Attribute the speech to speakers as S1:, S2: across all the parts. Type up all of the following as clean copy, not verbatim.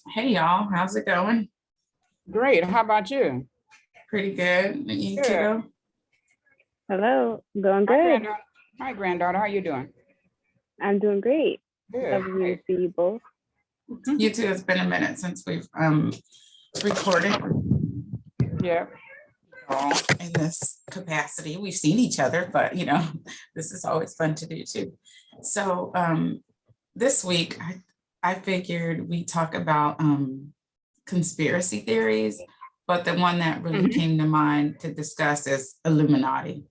S1: Hey y'all, how's it going?
S2: Great. How about you?
S1: Pretty good. And you
S2: Good.
S1: kiddo?
S3: Hello, going
S2: Hi,
S3: good.
S2: granddaughter. Hi, granddaughter. How you doing?
S3: I'm doing great.
S2: Good.
S3: Lovely to
S2: Great.
S3: see you both.
S1: You too. It's been a minute since we've recorded
S2: Yeah.
S1: in this capacity. We've seen each other, but this is always fun to do too. So this week I figured we talk about conspiracy theories, but the one that really
S2: Mhm.
S1: came to mind to discuss is Illuminati.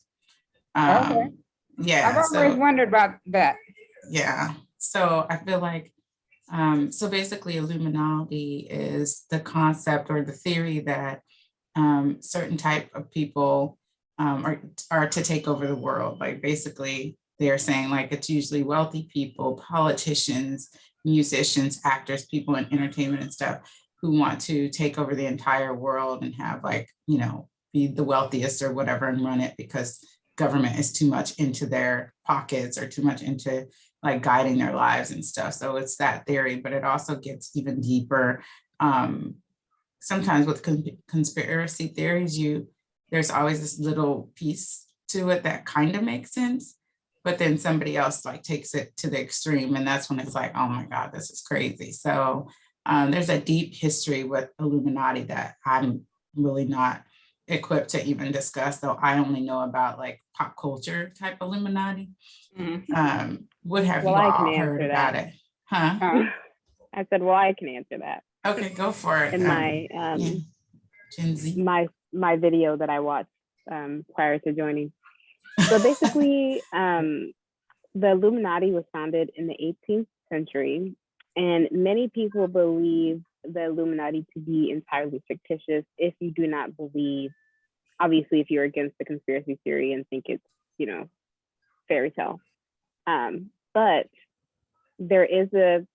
S2: Okay. I've
S1: Yeah,
S2: always
S1: so
S2: wondered about that.
S1: yeah. So I feel like so basically Illuminati is the concept or the theory that certain type of people are to take over the world. Like basically they're saying like it's usually wealthy people, politicians, musicians, actors, people in entertainment and stuff who want to take over the entire world and have like, be the wealthiest or whatever and run it because government is too much into their pockets or too much into like guiding their lives and stuff. So it's that theory, but it also gets even deeper. Sometimes with conspiracy theories, there's always this little piece to it that kind of makes sense, but then somebody else like takes it to the extreme, and that's when it's like, oh my God, this is crazy. So there's a deep history with Illuminati that I'm really not equipped to even discuss, though I only know about like pop culture type Illuminati.
S2: Mhm.
S1: What have
S3: Well,
S1: you
S3: I can
S1: all heard
S3: answer
S1: about
S3: that.
S1: it? Huh?
S3: I said, well, I can answer that.
S1: Okay, go for it.
S3: In my
S1: Yeah. Gen Z.
S3: my video that I watched prior to joining. So basically, the Illuminati was founded in the 18th century, and many people believe the Illuminati to be entirely fictitious if you do not believe, obviously, if you're against the conspiracy theory and think it's, fairy tale. But there is the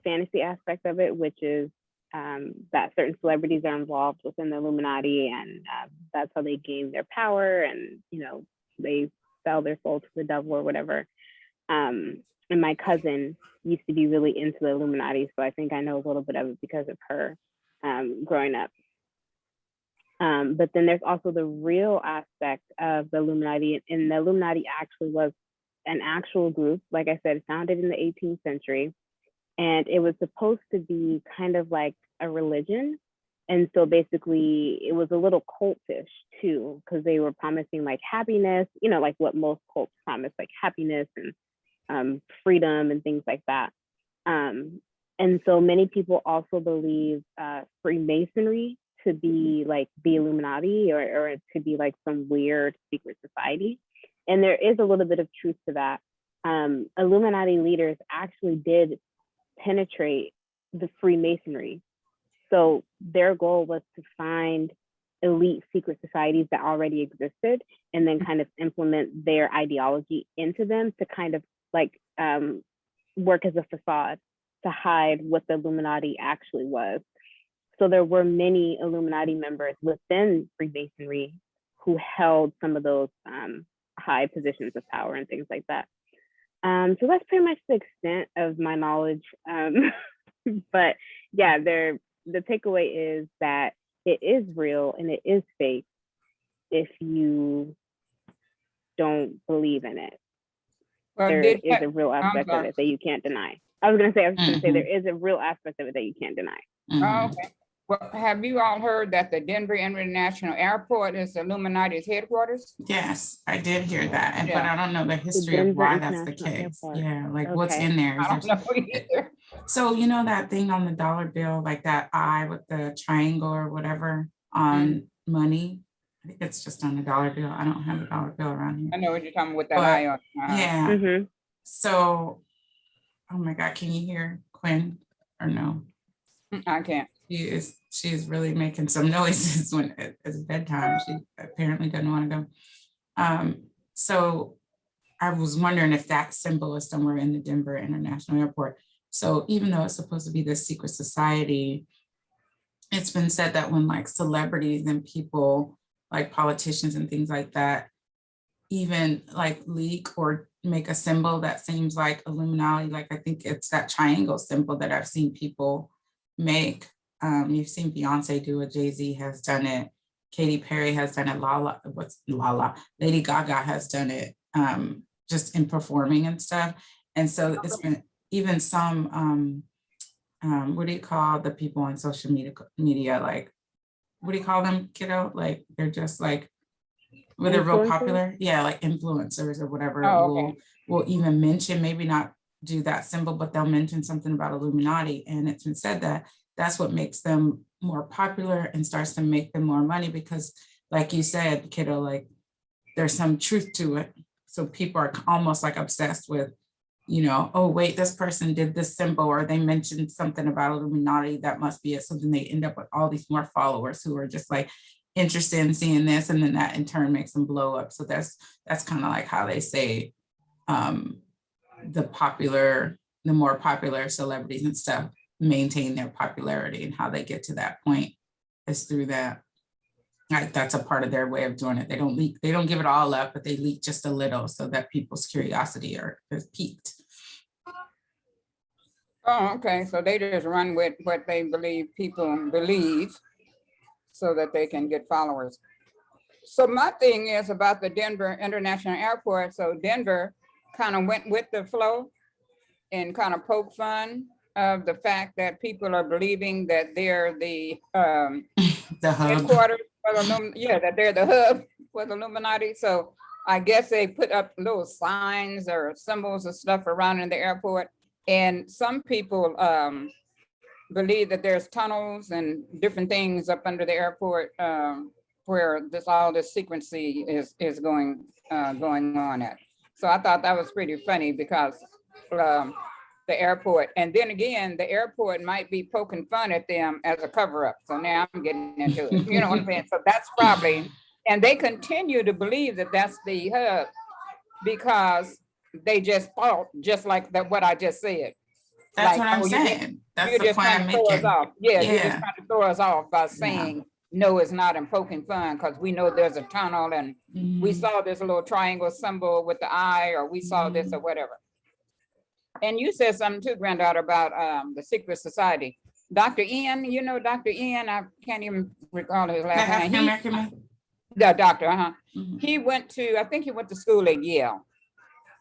S3: fantasy aspect of it, which is that certain celebrities are involved within the Illuminati, and that's how they gain their power, and they sell their soul to the devil or whatever. And my cousin used to be really into the Illuminati, so I think I know a little bit of it because of her growing up. But then there's also the real aspect of the Illuminati, and the Illuminati actually was an actual group, like I said, founded in the 18th century, and it was supposed to be kind of like a religion. And so basically it was a little cultish too, because they were promising like happiness, like what most cults promise, like happiness and freedom and things like that. And so many people also believe Freemasonry to be like the Illuminati, or to be like some weird secret society. And there is a little bit of truth to that. Illuminati leaders actually did penetrate the Freemasonry. So their goal was to find elite secret societies that already existed and then kind of implement their ideology into them to kind of like work as a facade to hide what the Illuminati actually was. So there were many Illuminati members within Freemasonry who held some of those high positions of power and things like that. So that's pretty much the extent of my knowledge. But yeah, the takeaway is that it is real and it is fake if you don't believe in it.
S2: Well,
S3: There
S2: did
S3: is a real
S2: I'm
S3: aspect of
S2: sorry.
S3: it that you can't deny. I was gonna say
S1: Mhm.
S3: there is a real aspect of it that you can't deny.
S2: Oh,
S1: Mhm.
S2: okay. Well, have you all heard that the Denver International Airport is Illuminati's headquarters?
S1: Yes, I did hear that, but
S2: Yeah.
S1: I don't know the
S3: The
S1: history of
S3: Denver
S1: why that's the
S3: International
S1: case.
S3: Airport.
S1: Yeah, like what's
S3: Okay.
S1: in there? Is
S2: I don't know either.
S1: So you know that thing on the dollar bill, like that eye with the triangle or whatever on money? I think it's just on the dollar bill. I don't have a dollar bill around here.
S2: I know what you're talking about with that
S1: But
S2: eye on.
S1: yeah,
S3: Mm-hmm.
S1: so oh my God, can you hear Quinn or no?
S2: I can't.
S1: She is really making some noises when it's bedtime. She apparently doesn't want to go. So I was wondering if that symbol is somewhere in the Denver International Airport. So even though it's supposed to be this secret society, it's been said that when like celebrities and people like politicians and things like that even like leak or make a symbol that seems like Illuminati, like I think it's that triangle symbol that I've seen people make. You've seen Beyonce do it, Jay-Z has done it, Katy Perry has done it, Lady Gaga has done it, just in performing and stuff. And so it's been even some, what do you call the people on social media, like, what do you call them, kiddo? Like, they're just like, where they're real
S3: Influencers?
S1: popular. Yeah, like influencers or whatever
S2: Oh, okay.
S1: will even mention, maybe not do that symbol, but they'll mention something about Illuminati. And it's been said that that's what makes them more popular and starts to make them more money because, like you said, kiddo, like there's some truth to it. So people are almost like obsessed with, oh, wait, this person did this symbol or they mentioned something about Illuminati, that must be it. So then they end up with all these more followers who are just like interested in seeing this, and then that in turn makes them blow up. So that's kind of like how they say the more popular celebrities and stuff maintain their popularity, and how they get to that point is through that. Like, that's a part of their way of doing it. They don't give it all up, but they leak just a little so that people's curiosity is piqued.
S2: Oh, okay. So they just run with what they believe people believe so that they can get followers. So my thing is about the Denver International Airport. So Denver kind of went with the flow and kind of poked fun of the fact that people are believing that they're the
S1: The hub.
S2: headquarters for the that they're the hub for the Illuminati. So I guess they put up little signs or symbols and stuff around in the airport. And some people believe that there's tunnels and different things up under the airport where all this secrecy is going on at. So I thought that was pretty funny because the airport, and then again, the airport might be poking fun at them as a cover-up. So now I'm getting into it. You know what I'm saying? So that's probably, and they continue to believe that that's the hub because they just thought just like that what I just said.
S1: That's
S2: Like,
S1: what I'm
S2: oh,
S1: saying. That's
S2: you're
S1: the
S2: just
S1: point
S2: trying
S1: I'm
S2: to throw us
S1: making.
S2: off. Yeah, you're just
S1: Yeah.
S2: trying to throw us off by saying, no, it's not, and poking fun because we know there's a tunnel and we
S1: Mhm.
S2: saw this little triangle symbol with the eye, or we saw this or whatever. And you said something too, granddaughter, about the secret society. Dr. Ian, you know Dr. Ian, I can't even recall his
S1: The
S2: last
S1: African
S2: name.
S1: American man?
S2: The doctor,
S1: Mhm.
S2: He went to, I think he went to school at Yale.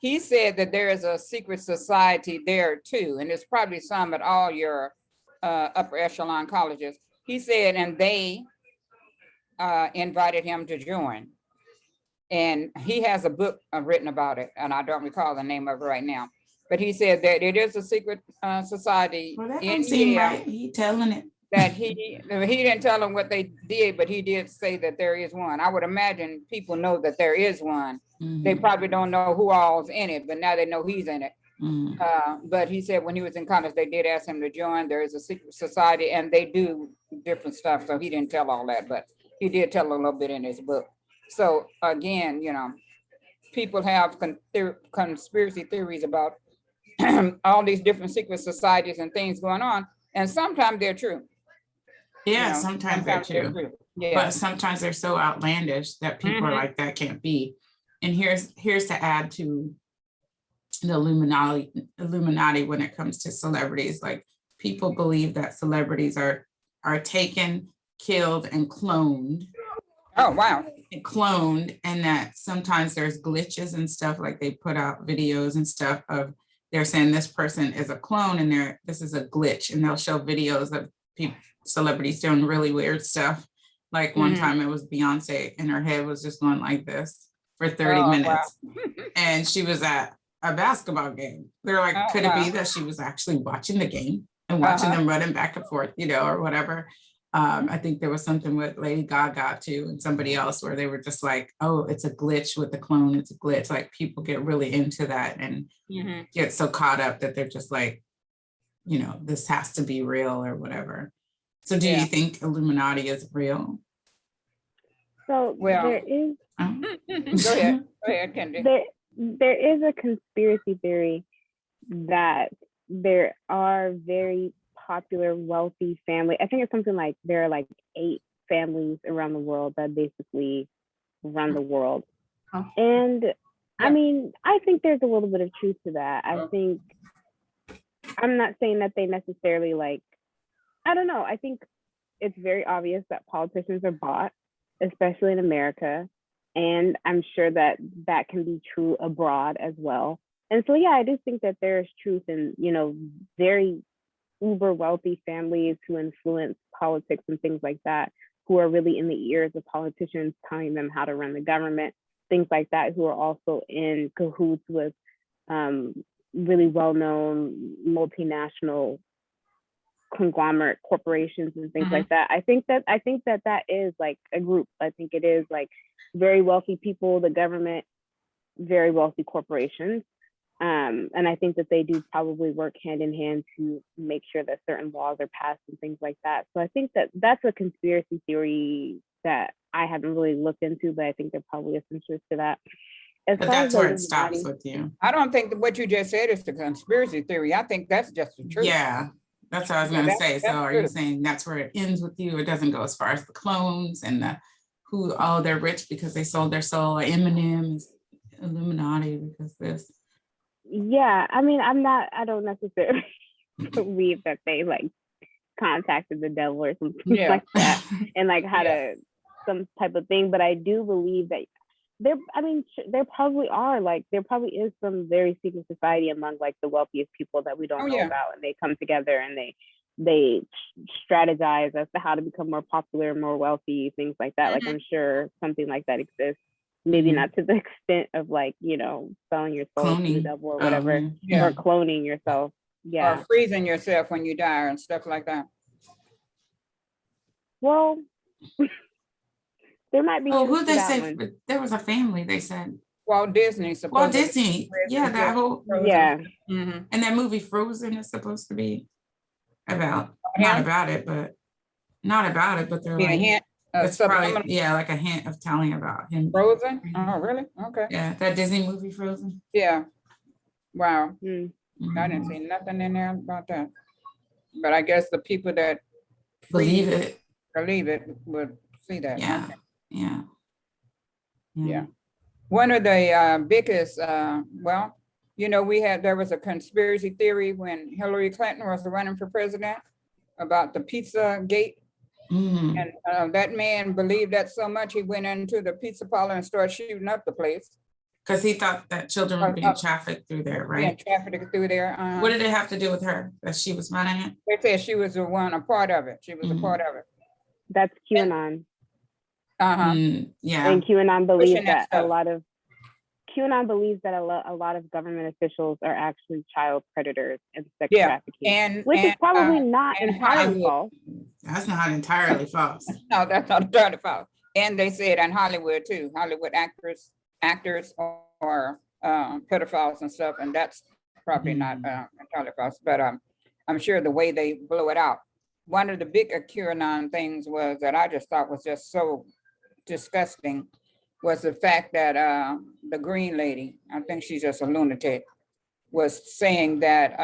S2: He said that there is a secret society there too, and there's probably some at all your upper echelon colleges. He said, and they invited him to join. And he has a book written about it, and I don't recall the name of it right now. But he said that it is a secret society
S1: Well, that don't
S2: in
S1: seem
S2: Yale.
S1: right. He telling it.
S2: That he didn't tell them what they did, but he did say that there is one. I would imagine people know that there is one. They probably don't know who all's in it, but now they know he's in it. But he said when he was in college, they did ask him to join. There is a secret society and they do different stuff. So he didn't tell all that, but he did tell a little bit in his book. So again, people have conspiracy theories about all these different secret societies and things going on. And sometimes they're true.
S1: Yeah, sometimes they're true.
S2: Yeah.
S1: But sometimes they're so outlandish that people are like, that can't be. And here's to add to the Illuminati when it comes to celebrities. Like, people believe that celebrities are taken, killed, and cloned.
S2: Oh, wow.
S1: And that sometimes there's glitches and stuff, like they put out videos and stuff of, they're saying this person is a clone and this is a glitch, and they'll show videos of celebrities doing really weird stuff. Like one time it was Beyonce and her head was just going like this for 30 minutes. Wow. And she was at a basketball game. They're like, could it be that she was actually watching the game and watching them running back and forth, or whatever. I think there was something with Lady Gaga too, and somebody else where they were just like, oh, it's a glitch with the clone. It's a glitch. Like, people get really into that and get so caught up that they're just like, this has to be real or whatever. So do you think Illuminati is real?
S3: So there is.
S2: Go ahead, Kendi.
S3: There is a conspiracy theory that there are very popular, wealthy family. I think it's something like there are like 8 families around the world that basically run the world. And I mean, I think there's a little bit of truth to that. I think, I'm not saying that they necessarily like I don't know. I think it's very obvious that politicians are bought, especially in America. And I'm sure that that can be true abroad as well. And so, yeah, I do think that there is truth in, very uber wealthy families who influence politics and things like that, who are really in the ears of politicians telling them how to run the government, things like that, who are also in cahoots with um, really well-known multinational conglomerate corporations and things like that. I think that that is like a group. I think it is like very wealthy people, the government, very wealthy corporations. And I think that they do probably work hand in hand to make sure that certain laws are passed and things like that. So I think that that's a conspiracy theory that I haven't really looked into, but I think there probably is some truth to that. As
S1: But
S3: far as
S1: that's
S3: the
S1: where it stops
S3: Illuminati,
S1: with you.
S2: I don't think that what you just said is the conspiracy theory. I think that's just the truth.
S1: Yeah, that's what I was
S2: Yeah,
S1: gonna
S2: that's-
S1: say. So
S2: that's
S1: are you
S2: true.
S1: saying that's where it ends with you? It doesn't go as far as the clones and the who, oh, they're rich because they sold their soul, or Eminem is Illuminati because this.
S3: yeah, I mean, I don't necessarily believe that they like contacted the devil or something
S2: Yeah.
S3: like that and like had
S2: Yeah.
S3: some type of thing. But I do believe that there probably are like, there probably is some very secret society among like the wealthiest people that we don't
S2: Oh,
S3: know
S2: yeah.
S3: about, and they come together and they strategize as to how to become more popular, more wealthy, things like that. Like,
S2: Mhm.
S3: I'm sure something like that exists. Maybe
S1: Mhm.
S3: not to the extent of like, selling your soul to the
S1: Cloning.
S3: devil or whatever,
S2: Yeah.
S3: or cloning yourself. Yeah.
S2: Or freezing yourself when you die and stuff like that.
S3: Well, there might be
S1: Oh,
S3: truth
S1: who
S3: to
S1: they
S3: that
S1: say,
S3: one.
S1: there was a family, they said.
S2: Walt Disney
S1: Walt
S2: supposedly.
S1: Disney, yeah, that whole,
S3: Yeah.
S2: Mhm.
S1: and that movie Frozen is supposed to be about,
S2: Him?
S1: not about it, but they're
S2: Be a
S1: like,
S2: hint of
S1: it's probably,
S2: subliminal
S1: yeah, like a hint of telling about him.
S2: Frozen? Oh, really? Okay.
S1: Yeah, that Disney movie Frozen.
S2: Yeah. Wow.
S3: Mm.
S2: I didn't
S1: Mhm.
S2: see nothing in there about that. But I guess the people that
S1: Believe
S2: freeze
S1: it,
S2: believe it would see that.
S1: yeah,
S2: Okay.
S1: yeah.
S2: Yeah. One of the biggest, well, there was a conspiracy theory when Hillary Clinton was running for president about the pizza gate.
S1: Mhm.
S2: And that man believed that so much, he went into the pizza parlor and started shooting up the place.
S1: Because he thought that children were being trafficked through there,
S2: Being
S1: right?
S2: trafficked through there.
S1: What did it have to do with her, that she was running it?
S2: They said she was the one, a part of it. She was a
S1: Mhm.
S2: part of it.
S3: That's QAnon.
S2: Uh-huh.
S1: Yeah,
S3: And QAnon believes
S2: Pushing that
S3: that
S2: stuff.
S3: QAnon believes that a lot of government officials are actually child predators and sex
S2: Yeah.
S3: trafficking, which is probably not
S2: and
S3: entirely
S2: Hollywood.
S3: false.
S1: that's not entirely false.
S2: No, that's not entirely false. And they said in Hollywood too, Hollywood actors are pedophiles and stuff, and that's probably not entirely false, but I'm sure the way they blow it out. One of the big QAnon things was that I just thought was just so disgusting was the fact that the green lady, I think she's just a lunatic, was saying that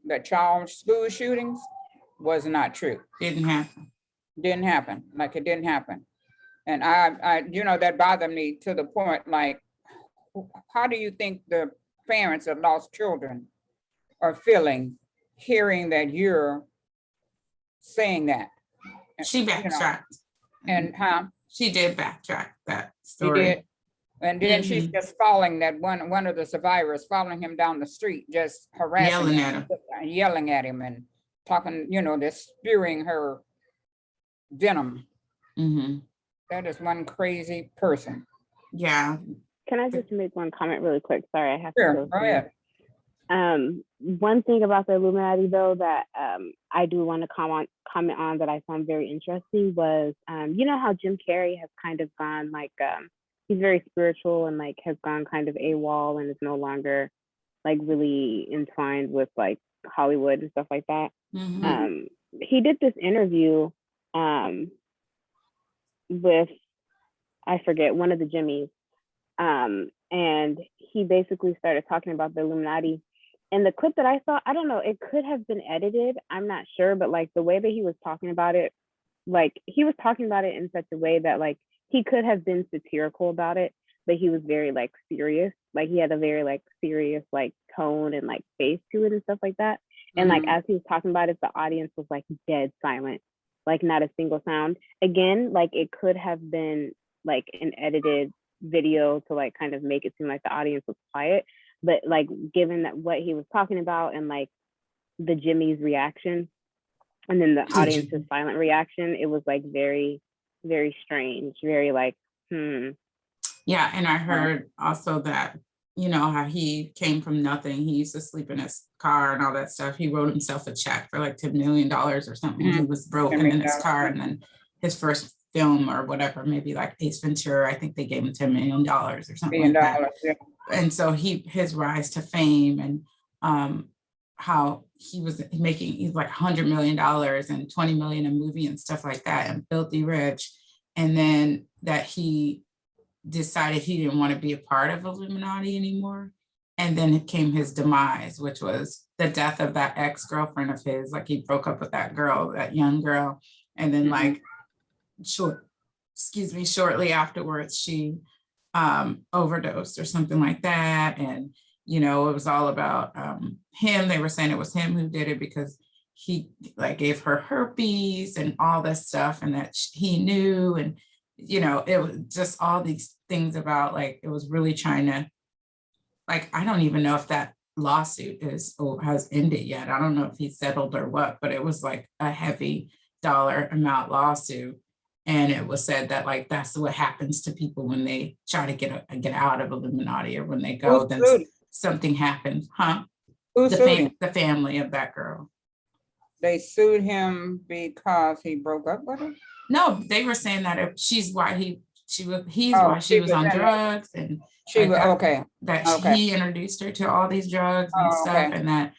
S2: that child school shootings was not true.
S1: Didn't happen.
S2: Didn't happen, like it didn't happen. And I, that bothered me to the point, like, how do you think the parents of lost children are feeling hearing that you're saying that?
S1: She backtracked.
S2: And how
S1: She did backtrack that
S2: she
S1: story.
S2: did. And then she's just following that one of the survivors, following him down the street, just harassing
S1: Yelling
S2: him,
S1: at him.
S2: yelling at him and talking, just spewing her venom.
S1: Mhm.
S2: That is one crazy person.
S1: Yeah.
S3: Can I just make one comment really quick? Sorry, I have
S2: Sure,
S3: to
S2: go ahead.
S3: One thing about the Illuminati, though, that I do want to comment on that I found very interesting was, you know how Jim Carrey has kind of gone like, he's very spiritual and like has gone kind of AWOL and is no longer like really entwined with like Hollywood and stuff like that.
S1: Mhm.
S3: He did this interview with, I forget, one of the Jimmys. And he basically started talking about the Illuminati. And the clip that I saw, I don't know, it could have been edited. I'm not sure, but like the way that he was talking about it, like he was talking about it in such a way that like he could have been satirical about it, but he was very like serious. Like he had a very like serious like tone and like face to it and stuff like that. And like as he was talking about it, the audience was like dead silent, like not a single sound. Again, like it could have been like an edited video to like kind of make it seem like the audience was quiet, but like given that what he was talking about and like the Jimmy's reaction and then the audience's silent reaction, it was like very, very strange, very like,
S1: Yeah, and I heard also that, you know, how he came from nothing. He used to sleep in his car and all that stuff. He wrote himself a check for like $10 million or something. He was broken in his car, and then his first film or whatever, maybe like Ace Ventura, I think they gave him $10 million or something like that.
S2: Yeah.
S1: And so his rise to fame, and how he was making, he's like $100 million and 20 million a movie and stuff like that, and filthy rich. And then that he decided he didn't want to be a part of Illuminati anymore. And then it came his demise, which was the death of that ex-girlfriend of his. Like he broke up with that girl, that young girl. And then like shortly afterwards, she overdosed or something like that. And, you know, it was all about him. They were saying it was him who did it because he like gave her herpes and all this stuff, and that he knew. And, you know, it was just all these things about like, it was really trying to, like, I don't even know if that lawsuit is or has ended yet. I don't know if he settled or what, but it was like a heavy dollar amount lawsuit. And it was said that like, that's what happens to people when they try to get out of Illuminati, or when they go, then something happens, huh? The family of that girl.
S2: They sued him because he broke up with her?
S1: No, they were saying that he's why she was on drugs, and he introduced her to all these drugs and stuff, and that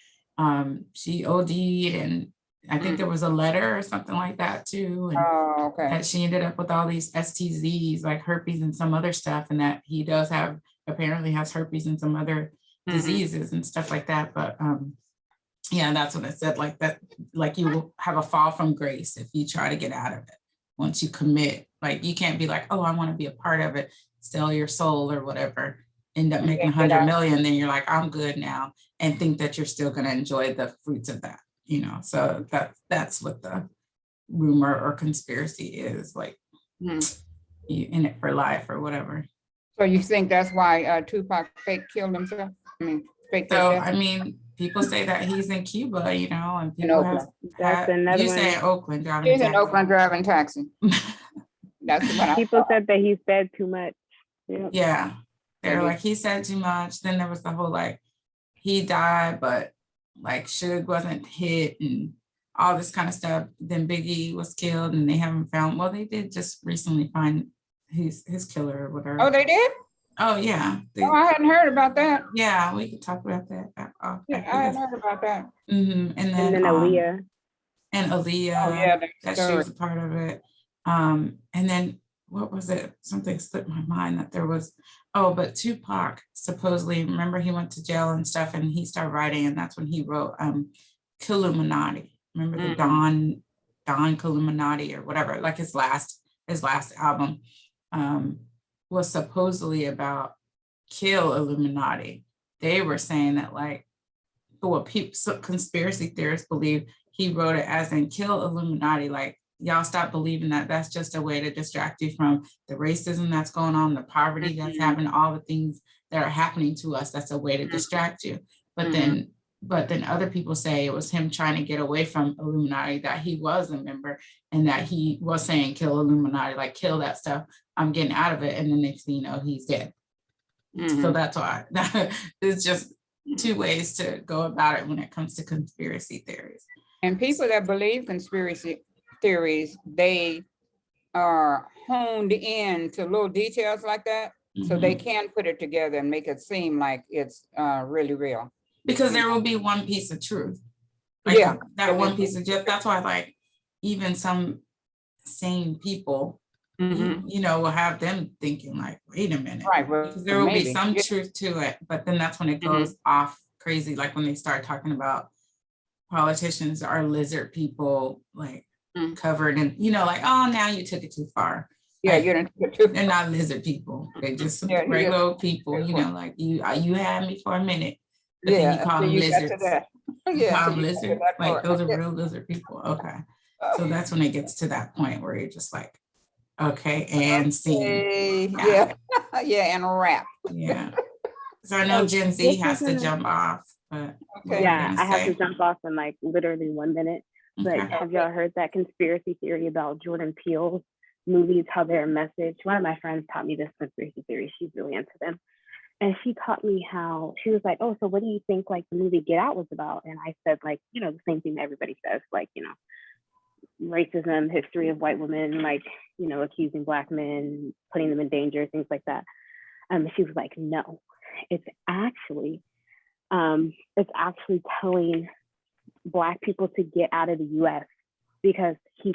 S1: she OD'd, and I think there was a letter or something like that too, and that she ended up with all these STDs like herpes and some other stuff, and that he does apparently has herpes and some other diseases and stuff like that. But yeah, that's what it said, like that, like you will have a fall from grace if you try to get out of it. Once you commit, like you can't be like, oh, I want to be a part of it, sell your soul or whatever, end up making 100 million, then you're like, I'm good now, and think that you're still going to enjoy the fruits of that, you know. So that's what the rumor or conspiracy is, like you in it for life or whatever.
S2: So you think that's why Tupac fake killed himself?
S1: I mean, people say that he's in Cuba, you know, and people you say in Oakland driving.
S2: He's in Oakland driving taxi. That's what
S3: people said that he said too much.
S1: Yeah, they're like, he said too much. Then there was the whole like he died, but like Suge wasn't hit and all this kind of stuff. Then Biggie was killed, and they haven't found. Well, they did just recently find his killer or whatever.
S2: Oh, they did?
S1: Oh yeah.
S2: I hadn't heard about that.
S1: Yeah, we could talk about that.
S2: I hadn't heard about that.
S1: And then
S3: Aaliyah.
S1: And Aaliyah, that she was a part of it. And then what was it? Something slipped my mind that there was. Oh, but Tupac supposedly, remember he went to jail and stuff, and he started writing, and that's when he wrote Illuminati. Remember the Don Illuminati or whatever, like his last album. Was supposedly about kill Illuminati. They were saying that like, what conspiracy theorists believe he wrote it as in kill Illuminati, like y'all stop believing that that's just a way to distract you from the racism that's going on, the poverty that's happening, all the things that are happening to us. That's a way to distract you. But then other people say it was him trying to get away from Illuminati, that he was a member, and that he was saying kill Illuminati, like kill that stuff, I'm getting out of it. And then next thing you know, he's dead. So that's why there's just two ways to go about it when it comes to conspiracy theories.
S2: And people that believe conspiracy theories, they are honed in to little details like that. So they can put it together and make it seem like it's really real.
S1: Because there will be one piece of truth. Like that one piece of truth. That's why like even some sane people, you know, will have them thinking like, wait a minute.
S2: Right.
S1: Because there will be some truth to it. But then that's when it goes off crazy. Like when they start talking about politicians are lizard people, like covered in, you know, like, oh, now you took it too far.
S2: Yeah,
S1: like, they're not lizard people. They're just regular people, you know, like you had me for a minute. But then you
S2: Yeah,
S1: call
S2: until
S1: them
S2: you got to
S1: lizards.
S2: that.
S1: You
S2: Yeah,
S1: call
S2: until
S1: them
S2: you got to
S1: lizards.
S2: that
S1: Like
S2: part.
S1: those are real lizard people. Okay. So that's when it gets to that point where you're just like, okay, and scene.
S2: Yeah, yeah, and a wrap.
S1: Yeah. So I know
S3: So
S1: Gen Z
S3: this
S1: has to
S3: isn't
S1: jump off, but what
S2: Okay.
S1: were you
S3: yeah,
S1: gonna
S3: I have to
S1: say?
S3: jump off in like literally 1 minute. But
S1: Okay.
S3: have y'all heard that conspiracy theory about Jordan Peele's movies, how they're a message? One of my friends taught me this conspiracy theory. She's really into them. And she taught me how she was like, oh, so what do you think like the movie Get Out was about? And I said, like, you know, the same thing that everybody says, like, you know, racism, history of white women, like, you know, accusing black men, putting them in danger, things like that. She was like, no, it's actually telling black people to get out of the US because he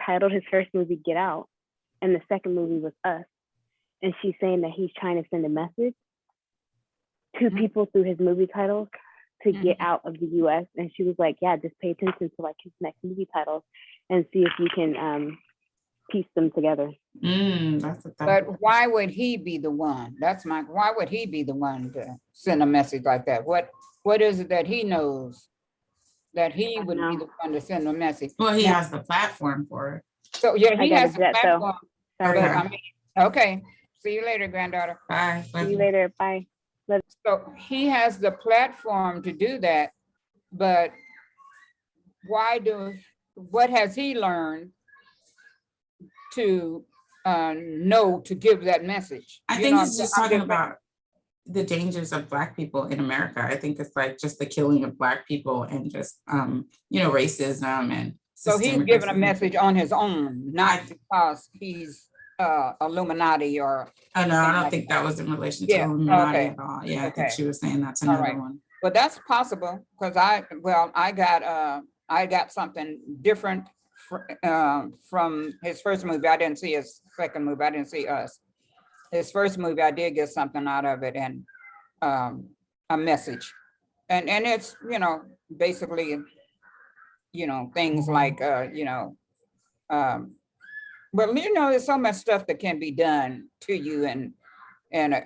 S3: titled his first movie Get Out and the second movie was Us. And she's saying that he's trying to send a message to people through his movie titles to get out of the US. And she was like, yeah, just pay attention to like his next movie titles and see if you can piece them together.
S1: That's
S2: But why would he be the one? Why would he be the one to send a message like that? What is it that he knows that he would be the one to send a message?
S1: well, he
S2: Now,
S1: has the platform for it.
S2: so yeah,
S3: I
S2: he
S3: gotta
S2: has a
S3: jet, though.
S2: platform.
S3: Sorry.
S2: But
S1: Okay.
S2: I mean, okay. See you later, granddaughter.
S1: Bye.
S3: See you later. Bye.
S2: So he has the platform to do that, but what has he learned to know to give that messessage?
S1: I think it's just talking about the dangers of Black people in America. I think it's like just the killing of Black people and just, racism and
S2: So he's
S1: systemic
S2: giving a
S1: racism.
S2: message on his own, not because he's Illuminati or.
S1: Oh, no, I
S2: anything
S1: don't
S2: like
S1: think that was in relation
S2: Yeah,
S1: to Illuminati
S2: okay,
S1: at all. Yeah, I
S2: okay.
S1: think she was saying that's
S2: All
S1: another
S2: right.
S1: one.
S2: But that's possible because I got something different from his first movie. I didn't see his second movie. I didn't see Us. His first movie, I did get something out of it and a message. And it's, basically, things like, well, there's so much stuff that can be done to you and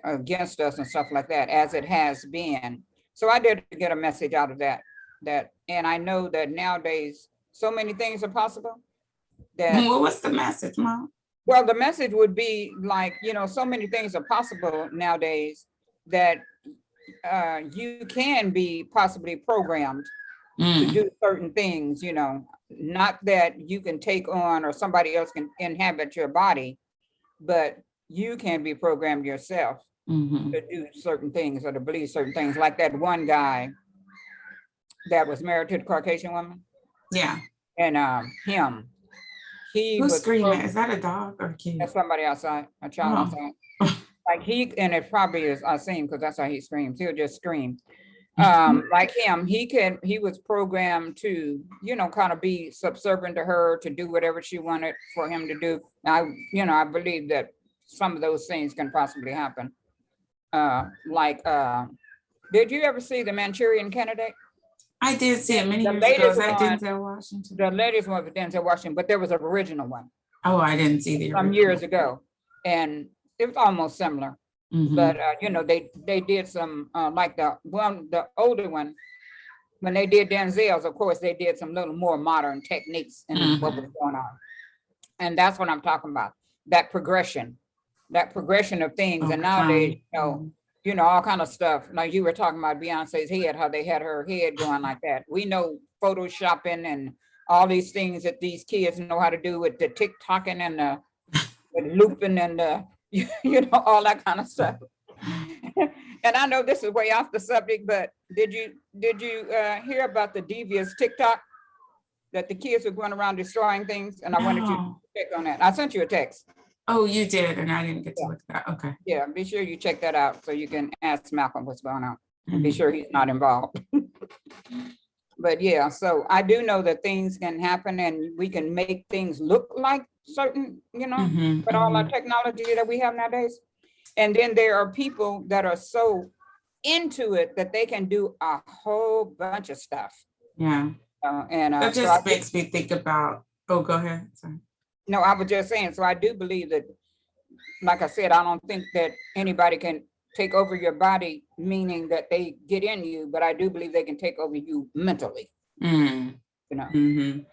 S2: against us and stuff like that, as it has been. So I did get a message out of that, and I know that nowadays, so many things are possible that,
S1: What was the message, Mom?
S2: well, the message would be like, so many things are possible nowadays that you can be possibly programmed to do certain things, not that you can take on or somebody else can inhabit your body, but you can be programmed yourself to do certain things or to believe certain things. Like that one guy that was married to the Caucasian woman.
S1: Yeah.
S2: And him, he
S1: Who's
S2: was
S1: screaming? Is that a dog or a kid?
S2: That's somebody outside, a child outside. Like and it probably is Asim because that's how he screams. He'll just scream. Like him, he was programmed to, kind of be subservient to her, to do whatever she wanted for him to do. Now, I believe that some of those things can possibly happen. Did you ever see The Manchurian Candidate?
S1: I did see it many
S2: The
S1: years ago. Is
S2: latest
S1: that
S2: one-
S1: Denzel Washington?
S2: The latest one with Denzel Washington, but there was an original one
S1: Oh, I didn't see the
S2: some
S1: original.
S2: years ago, and it was almost similar. But they did some like the older one, when they did Denzel's, of course, they did some little more modern techniques in what was going on. And that's what I'm talking about. That progression of things. And nowadays, all kind of stuff. Like you were talking about Beyonce's head, how they had her head going like that. We know Photoshopping and all these things that these kids know how to do with the TikToking and the looping and the all that kind of stuff. And I know this is way off the subject, but did you hear about the devious TikTok that the kids are going around destroying things? And I wanted you to check on that. I sent you a text.
S1: Oh, you did, and I didn't get to look at that. Okay.
S2: Yeah, be sure you check that out so you can ask Malcolm what's going on and be sure he's not involved. But yeah, so I do know that things can happen and we can make things look like certain, but all our technology that we have nowadays. And then there are people that are so into it that they can do a whole bunch of stuff.
S1: Yeah. That just makes me think about, go ahead. Sorry.
S2: No, I was just saying, so I do believe that, like I said, I don't think that anybody can take over your body, meaning that they get in you, but I do believe they can take over you mentally,
S1: Mm,
S2: you know.
S1: mhm.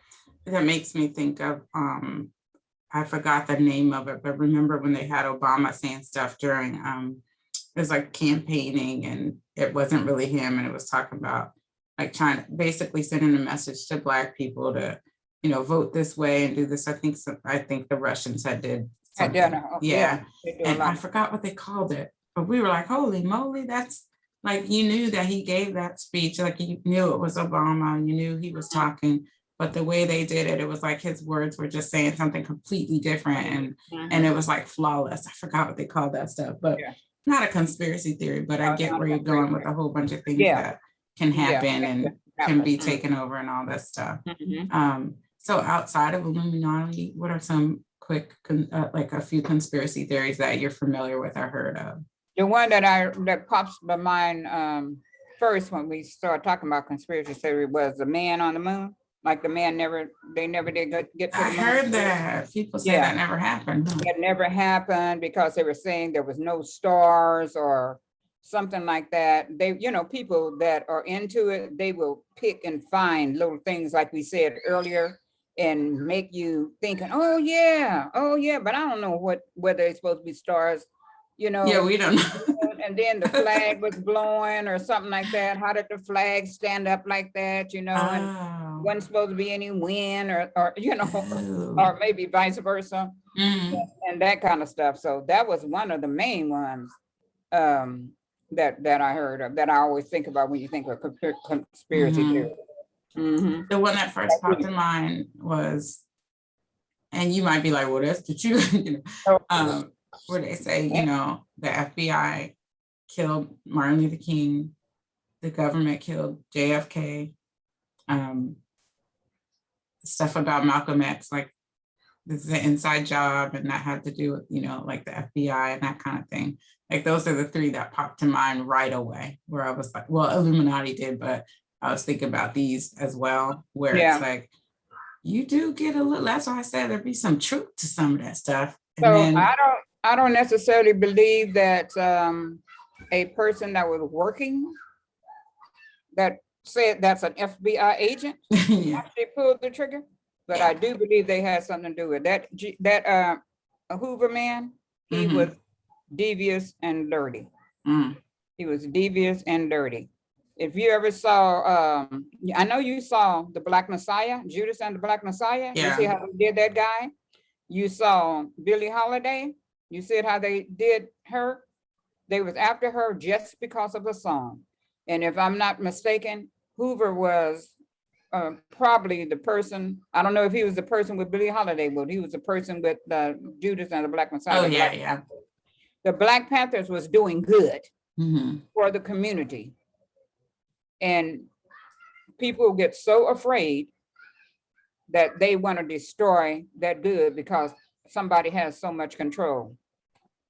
S1: That makes me think of, I forgot the name of it, but remember when they had Obama saying stuff during, it was like campaigning and it wasn't really him and it was talking about like trying to basically sending a message to Black people to, vote this way and do this. I think the Russians had did
S2: And then,
S1: something.
S2: yeah,
S1: Yeah.
S2: they do a
S1: And I
S2: lot.
S1: forgot what they called it, but we were like, holy moly, that's like, you knew that he gave that speech, like you knew it was Obama, you knew he was talking, but the way they did it, it was like his words were just saying something completely different and it was like flawless. I forgot what they called that stuff, but
S2: Yeah.
S1: not a conspiracy theory, but I get
S2: Not
S1: where
S2: a
S1: you're going with
S2: conspiracy.
S1: a whole bunch of things
S2: Yeah.
S1: that can
S2: Yeah,
S1: happen and
S2: that
S1: can be
S2: happen.
S1: taken over and all that stuff.
S2: Mhm.
S1: So outside of Illuminati, what are some quick, like a few conspiracy theories that you're familiar with or heard of?
S2: The one that pops to mind first when we start talking about conspiracy theory was the man on the moon. Like they never did get to the
S1: I
S2: moon.
S1: heard that people say
S2: Yeah.
S1: that never happened. Huh?
S2: That never happened because they were saying there was no stars or something like that. They, people that are into it, they will pick and find little things like we said earlier and make you thinking, oh yeah, but I don't know whether it's supposed to be stars,
S1: Yeah, we don't know.
S2: and then the flag was blowing or something like that. How did the flag stand up like that, and
S1: Oh.
S2: wasn't supposed to be any wind or
S1: Oh.
S2: or maybe vice versa.
S1: Mm.
S2: And that kind of stuff. So that was one of the main ones that I heard of, that I always think about when you think of conspiracy
S1: Mhm.
S2: theory. Mhm.
S1: The one that first popped in mind was, and you might be like, well, that's the truth, where they say, the FBI killed Martin Luther King, the government killed JFK, stuff about Malcolm X, like this is an inside job and that had to do with, like the FBI and that kind of thing. Like those are the three that popped to mind right away, where I was like, well, Illuminati did, but I was thinking about these as well, where
S2: Yeah.
S1: it's like, you do get a little, that's why I said there'd be some truth to some of that stuff. And
S2: So
S1: then,
S2: I don't necessarily believe that a person that was working that said that's an FBI agent
S1: yeah.
S2: actually pulled the trigger, but I do believe they had something to do with that. That Hoover man, he
S1: Mhm.
S2: was devious and dirty.
S1: Mm.
S2: He was devious and dirty. If you ever saw, I know you saw the Black Messiah, Judas and the Black Messiah. You see
S1: Yeah.
S2: how they did that guy? You saw Billie Holiday. You see how they did her? They was after her just because of the song. And if I'm not mistaken, Hoover was probably the person, I don't know if he was the person with Billie Holiday, but he was the person with Judas and the Black Messiah.
S1: Oh, yeah.
S2: The Black Panthers was doing good
S1: Mm-hmm.
S2: for the community. And people get so afraid that they want to destroy that good because somebody has so much control.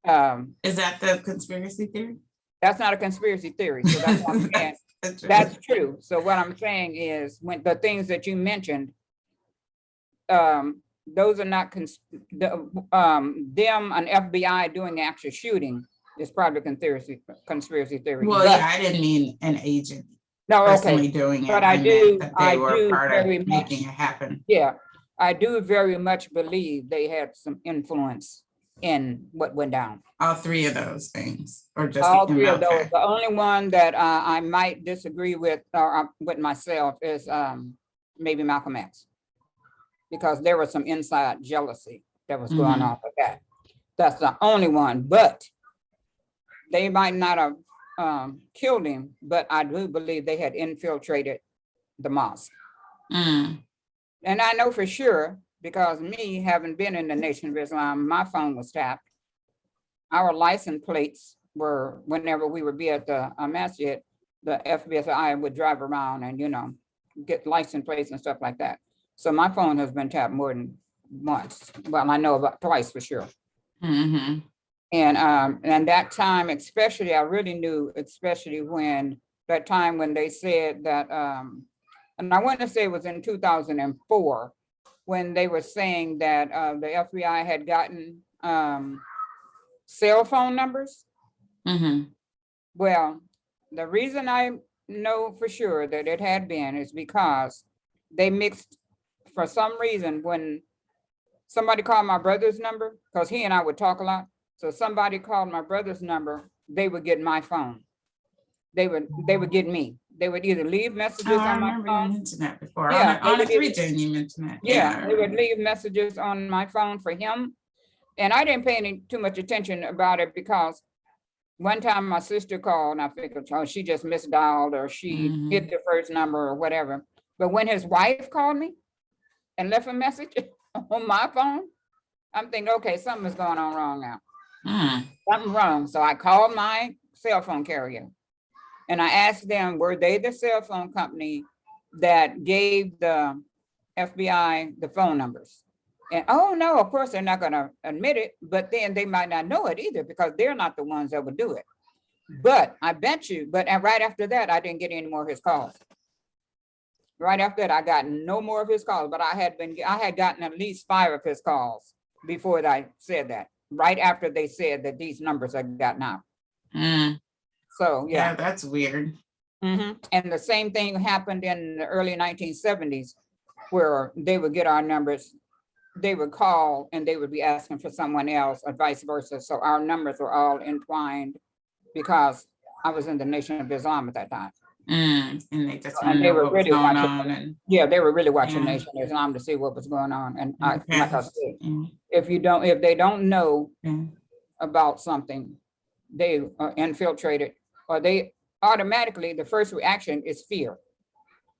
S1: Is that the conspiracy theory?
S2: That's not a conspiracy theory. So that's what I'm saying. That's true. So what I'm saying is when the things that you mentioned, those are not them, an FBI doing the actual shooting is probably conspiracy theory.
S1: Well,
S2: But-
S1: yeah, I didn't mean an agent
S2: No,
S1: personally
S2: okay.
S1: doing it.
S2: But
S1: I
S2: I
S1: meant
S2: do-
S1: that
S2: I
S1: they were
S2: do
S1: part
S2: very
S1: of
S2: much-
S1: making it happen.
S2: Yeah, I do very much believe they had some influence in what went down.
S1: All three of those things, or just
S2: All
S1: the
S2: three of those.
S1: MLK?
S2: The only one that I might disagree with with myself is maybe Malcolm X. Because there was some inside jealousy that was going
S1: Mhm.
S2: on with that. That's the only one, but they might not have killed him, but I do believe they had infiltrated the mosque.
S1: Mm.
S2: And I know for sure, because me having been in the Nation of Islam, my phone was tapped. Our license plates were, whenever we would be at the masjid, the FBSI would drive around and, get license plates and stuff like that. So my phone has been tapped more than once. Well, I know about twice for sure.
S1: Mm-hmm.
S2: And that time, especially, I really knew, especially when that time when they said that, and I want to say it was in 2004, when they were saying that the FBI had gotten cell phone numbers.
S1: Mm-hmm.
S2: Well, the reason I know for sure that it had been is because they mixed, for some reason, when somebody called my brother's number, because he and I would talk a lot. So somebody called my brother's number, they would get my phone. They would get me. They would either leave
S1: Oh,
S2: messages
S1: I
S2: on my
S1: remember you
S2: phone.
S1: mentioned that before.
S2: Yeah, they
S1: On a
S2: would either,
S1: 3J, you mentioned that.
S2: yeah,
S1: Yeah.
S2: they would leave messages on my phone for him. And I didn't pay any too much attention about it because one time my sister called and I figured, oh, she just misdialed or she hit the first number or whatever. But when his wife called me and left a message on my phone, I'm thinking, okay, something is going on wrong now.
S1: Mm.
S2: Something wrong. So I called my cell phone carrier and I asked them, were they the cell phone company that gave the FBI the phone numbers? And oh no, of course they're not gonna admit it, but then they might not know it either because they're not the ones that would do it. But I bet you, right after that, I didn't get any more of his calls. Right after that, I got no more of his calls, but I had gotten at least 5 of his calls before I said that, right after they said that these numbers are gotten out.
S1: Mm.
S2: So,
S1: Yeah,
S2: yeah.
S1: that's weird.
S2: And the same thing happened in the early 1970s where they would get our numbers, they would call and they would be asking for someone else or vice versa. So our numbers were all entwined because I was in the Nation of Islam at that time.
S1: And they just want
S2: And
S1: to
S2: they
S1: know
S2: were
S1: what was
S2: really
S1: going
S2: watching,
S1: on. And
S2: yeah, they were really watching
S1: Yeah.
S2: Nation of Islam to see what was going on. And
S1: the
S2: like I
S1: parents,
S2: said,
S1: yeah,
S2: if they don't know
S1: yeah.
S2: about something, they are infiltrated, or they automatically, the first reaction is fear,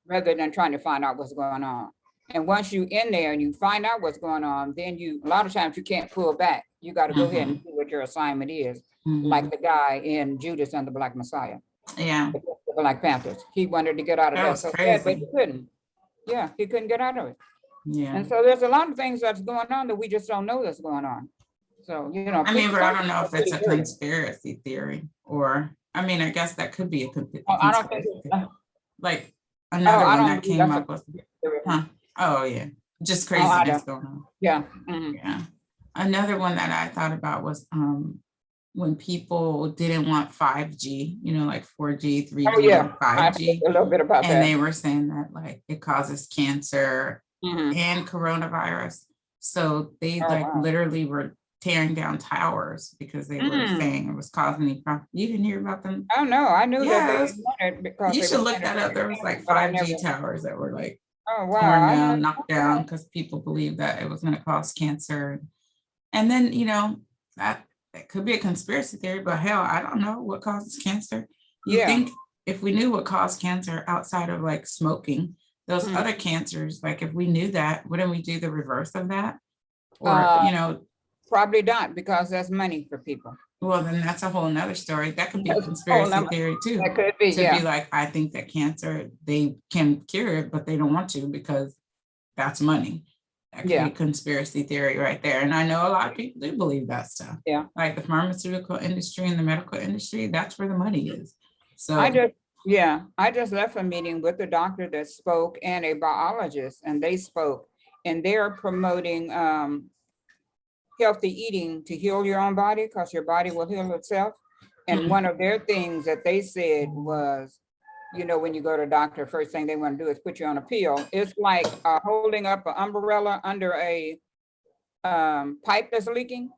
S2: rather than trying to find out what's going on. And once you in there and you find out what's going on, then a lot of times you can't pull back. You got to go ahead and do what your assignment is, like the guy in Judas and the Black Messiah,
S1: Yeah,
S2: the Black Panthers. He wanted to get out of
S1: that
S2: that
S1: was
S2: so bad, but
S1: crazy.
S2: he couldn't. Yeah, he couldn't get out of it.
S1: Yeah.
S2: And so there's a lot of things that's going on that we just don't know that's going on. So,
S1: I mean, but I don't know if it's a
S2: pretty
S1: conspiracy theory or, I mean, I guess that could be a
S2: I don't think,
S1: conspiracy theory. Like another
S2: I
S1: one
S2: don't
S1: that
S2: believe
S1: came
S2: that's
S1: up was, huh? Oh, yeah, just
S2: Oh, I
S1: craziness
S2: don't.
S1: going on.
S2: Yeah.
S1: Yeah. Another one that I thought about was when people didn't want 5G, like 4G, 3G,
S2: Oh, yeah.
S1: and
S2: I
S1: 5G.
S2: a little bit about
S1: And
S2: that.
S1: they were saying that like it causes cancer and coronavirus. So they
S2: Oh,
S1: like
S2: wow.
S1: literally were tearing down towers because they were saying it was causing any problem. You didn't hear about them?
S2: Oh, no, I knew that they
S1: Yes.
S2: wanted because
S1: You
S2: they
S1: should
S2: were
S1: look
S2: trying
S1: that
S2: to
S1: up. There was
S2: fix
S1: like
S2: it, but I
S1: 5G
S2: never.
S1: towers that were like
S2: Oh, wow.
S1: torn
S2: I
S1: down,
S2: know.
S1: knocked down because people believed that it was going to cause cancer. And then, that could be a conspiracy theory, but hell, I don't know what causes cancer. You
S2: Yeah.
S1: think if we knew what caused cancer outside of like smoking, those
S2: Mhm.
S1: other cancers, like if we knew that, wouldn't we do the reverse of that? Or,
S2: Probably not, because that's money for people.
S1: well, then that's a whole nother story. That could be a
S2: That's a whole
S1: conspiracy
S2: nother-
S1: theory too.
S2: That could be,
S1: To
S2: yeah.
S1: be like, I think that cancer, they can cure it, but they don't want to because that's money. That could
S2: Yeah.
S1: be a conspiracy theory right there. And I know a lot of people do believe that stuff.
S2: Yeah.
S1: Like the pharmaceutical industry and the medical industry, that's where the money is. So
S2: I just left a meeting with a doctor that spoke and a biologist, and they spoke, and they're promoting healthy eating to heal your own body, because your body will heal itself. And one of their things that they said was, when you go to a doctor, first thing they want to do is put you on a pill. It's like holding up an umbrella under a pipe that's leaking,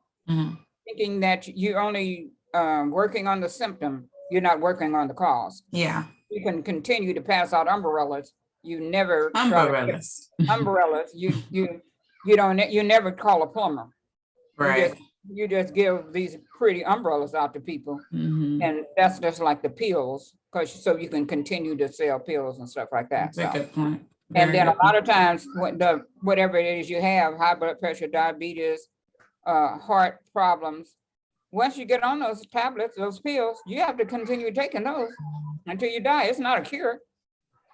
S2: thinking that you're only working on the symptom, you're not working on the cause.
S1: yeah,
S2: You can continue to pass out umbrellas. You never
S1: umbrellas.
S2: umbrellas. You never call a plumber.
S1: Right.
S2: You just give these pretty umbrellas out to people, and that's just like the pills, so you can continue to sell pills and stuff like that.
S1: That's a good point.
S2: And
S1: Very
S2: then a
S1: good
S2: lot of times, whatever it is you have, high blood pressure, diabetes, heart problems, once you get on those tablets, those pills, you have to continue taking those until you die. It's not a cure.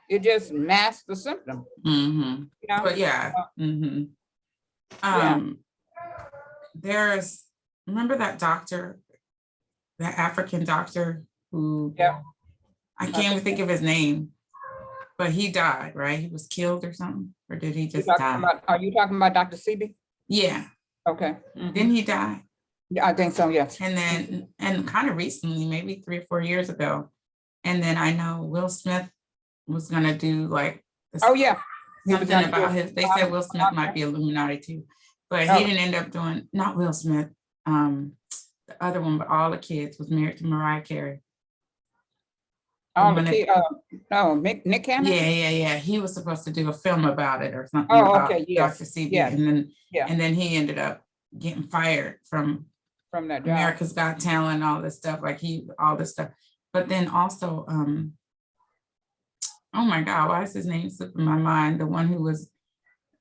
S2: It just masks the symptom.
S1: But yeah.
S2: Yeah.
S1: There's, remember that doctor, that African doctor who, I can't even think of his name, but he died, right? He was killed or something, or did he just die?
S2: Are you talking about Dr. Sebi?
S1: Yeah.
S2: Okay.
S1: Didn't he die?
S2: Yeah, I think so, yes.
S1: And then, and kind of recently, maybe 3 or 4 years ago. And then I know Will Smith was gonna do like
S2: Oh, yeah. He was
S1: something
S2: gonna do
S1: about
S2: a-
S1: his, they said Will Smith might be Illuminati too, but he
S2: Oh.
S1: didn't end up doing, not Will Smith, the other one, but all the kids was married to Mariah Carey.
S2: All the
S1: one that-
S2: key, no, Nick Cannon?
S1: Yeah. He was supposed to do a film about it or something
S2: Oh,
S1: about
S2: okay, yes,
S1: Dr. CB,
S2: yes, yeah.
S1: and then he ended up getting fired from
S2: From that job.
S1: America's Got Talent, all this stuff, all this stuff. But then also, oh my God, why is his name slipping my mind? The one who was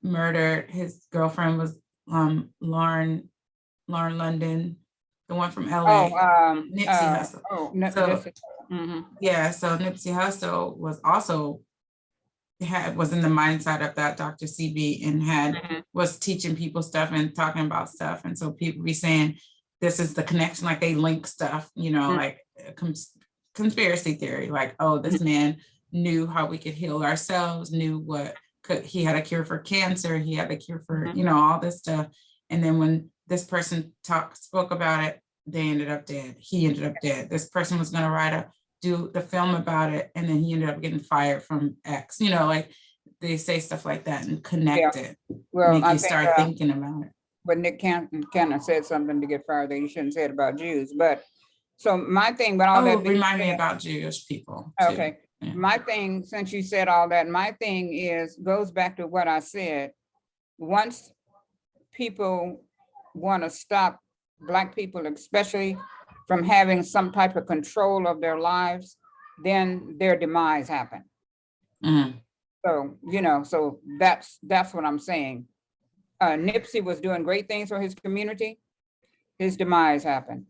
S1: murdered, his girlfriend was Lauren London, the one from LA, Nipsey Hussle. Yeah, so Nipsey Hussle was also was in the mindset of that Dr. CB and was teaching people stuff and talking about stuff. And so people be saying, this is the connection, like they link stuff, like conspiracy theory, like, oh, this man knew how we could heal ourselves, he had a cure for cancer, he had a cure for, all this stuff. And then when this person spoke about it, they ended up dead. He ended up dead. This person was going to do the film about it, and then he ended up getting fired from X. Like they say stuff like that and connect it.
S2: Well,
S1: make you start thinking about it.
S2: But Nick Cannon said something to get fired that he shouldn't say it about Jews. But so my thing, but all that
S1: remind me about Jewish people. Too.
S2: Okay. Yeah. My thing, since you said all that, my thing goes back to what I said. Once people want to stop Black people, especially from having some type of control of their lives, then their demise happen. So, so that's what I'm saying. Nipsey was doing great things for his community. His demise happened.